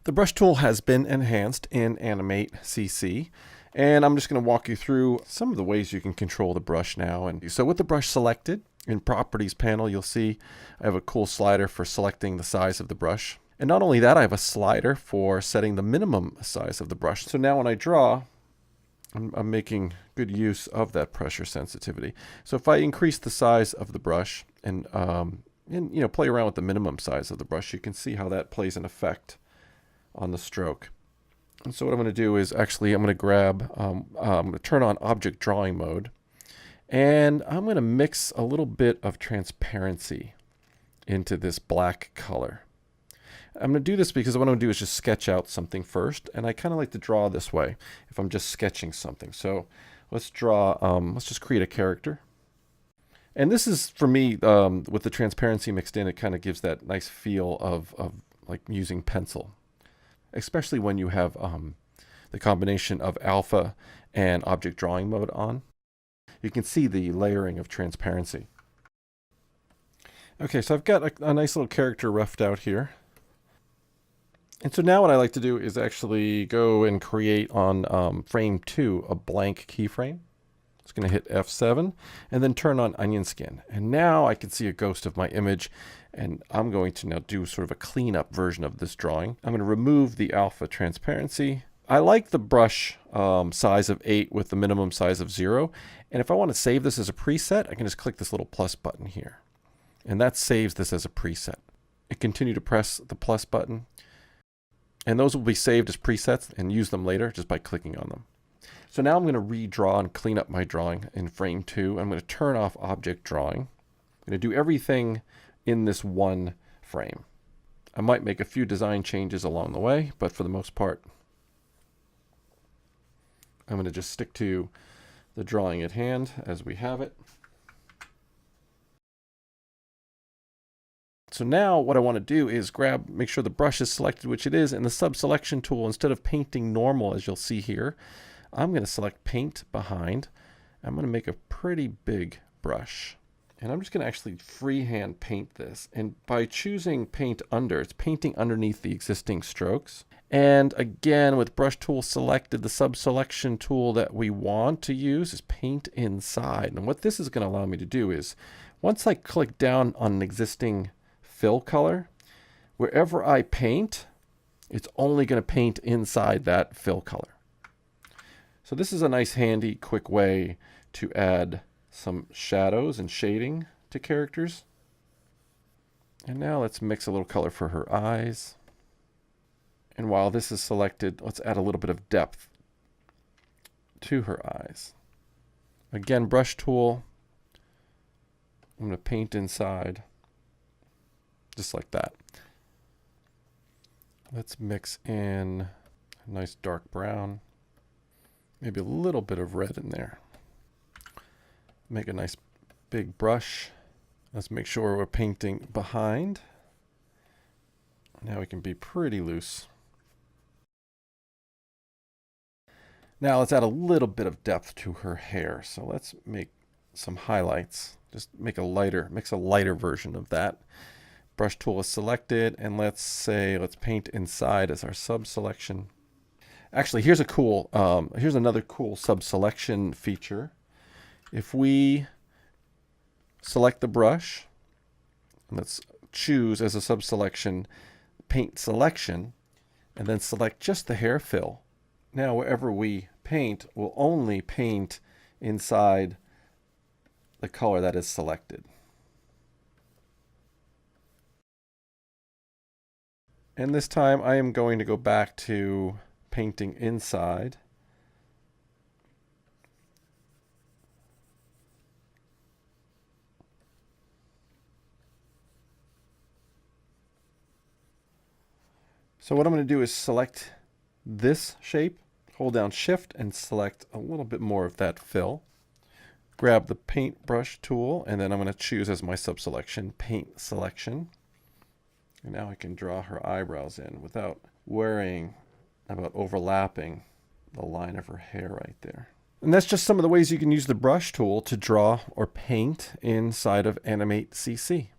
The brush tool has been enhanced in Animate CC, and I'm just going to walk you through some of the ways you can control the brush now. And so with the brush selected, in Properties panel, you'll see I have a cool slider for selecting the size of the brush. And not only that, I have a slider for setting the minimum size of the brush. So now when I draw, I'm making good use of that pressure sensitivity. So if I increase the size of the brush and play around with the minimum size of the brush, you can see how that plays an effect on the stroke. And so what I'm going to do is actually I'm going to grab, I'm going to turn on object drawing mode, and I'm going to mix a little bit of transparency into this black color. I'm going to do this because what I'm going to do is just sketch out something first, and I kind of like to draw this way if I'm just sketching something. So let's draw, let's just create a character. And this is, for me, with the transparency mixed in, it kind of gives that nice feel of like using pencil, especially when you have the combination of alpha and object drawing mode on. You can see the layering of transparency. Okay, so I've got a nice little character roughed out here. And so now what I like to do is actually go and create on frame 2 a blank keyframe. It's going to hit F7 and then turn on onion skin. And now I can see a ghost of my image, and I'm going to now do sort of a cleanup version of this drawing. I'm going to remove the alpha transparency. I like the brush size of 8 with the minimum size of 0. And if I want to save this as a preset, I can just click this little plus button here. And that saves this as a preset. And continue to press the plus button. And those will be saved as presets and use them later just by clicking on them. So now I'm going to redraw and clean up my drawing in frame 2. I'm going to turn off object drawing. I'm going to do everything in this one frame. I might make a few design changes along the way, but for the most part, I'm going to just stick to the drawing at hand as we have it. So now what I want to do is make sure the brush is selected, which it is, and the sub-selection tool, instead of painting normal, as you'll see here, I'm going to select paint behind. I'm going to make a pretty big brush. And I'm just going to actually freehand paint this. And by choosing paint under, it's painting underneath the existing strokes. And again, with brush tool selected, the sub-selection tool that we want to use is paint inside. And what this is going to allow me to do is, once I click down on an existing fill color, wherever I paint, it's only going to paint inside that fill color. So this is a nice handy quick way to add some shadows and shading to characters. And now let's mix a little color for her eyes. And while this is selected, let's add a little bit of depth to her eyes. Again, brush tool. I'm going to paint inside. Just like that. Let's mix in a nice dark brown. Maybe a little bit of red in there. Make a nice big brush. Let's make sure we're painting behind. Now we can be pretty loose. Now let's add a little bit of depth to her hair. So let's make some highlights. Just mix a lighter version of that. Brush tool is selected, and let's paint inside as our sub-selection. Actually, here's another cool sub-selection feature. If we select the brush, let's choose as a sub-selection paint selection, and then select just the hair fill. Now wherever we paint, we'll only paint inside the color that is selected. And this time I am going to go back to painting inside. So what I'm going to do is select this shape, hold down Shift and select a little bit more of that fill. Grab the paintbrush tool, and then I'm going to choose as my sub-selection paint selection. And now I can draw her eyebrows in without worrying about overlapping the line of her hair right there. And that's just some of the ways you can use the brush tool to draw or paint inside of Animate CC.